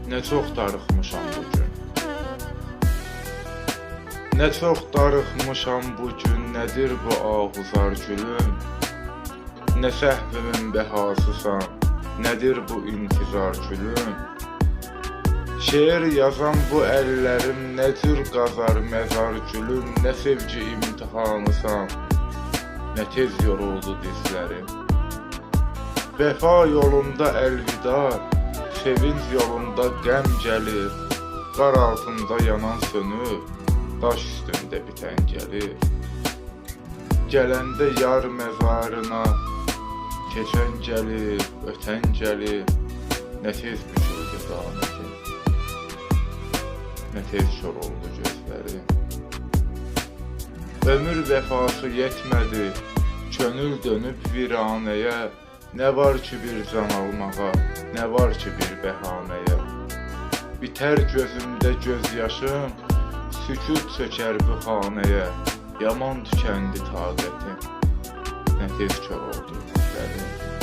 Nə çox darıxmışam bugün. Nə çox darıxmışam bugün, nədir bu ahuzar gülüm? Nə səhvimin behasısan, nədir bu intizar gülüm? Şeir yazan bu əllərim nə cür qazar məzar gülüm? Nə sevgi imtihanısan, nə tez yoruldu dizlərim. Vəfa yolunda əlvida, sevinç yolunda qəm gəlir. Qar altında yanan sönür, daş üstündə bitən gəlir. Gələndə yar məzarına, keçən gəlir, ötən gəlir. Nə tez büküldü qamətim, nə tez şor oldu gözlərim. Ömür vəfası yetmədi, könül dönüb viranəyə. Nə var ki bir can almağa, nə var ki bir bəhanəyə. Bitər gözümdə göz yaşım, sükut çökər bu xanəyə. Yaman tükəndi taqətim, nə tez kör oldu gözlərim.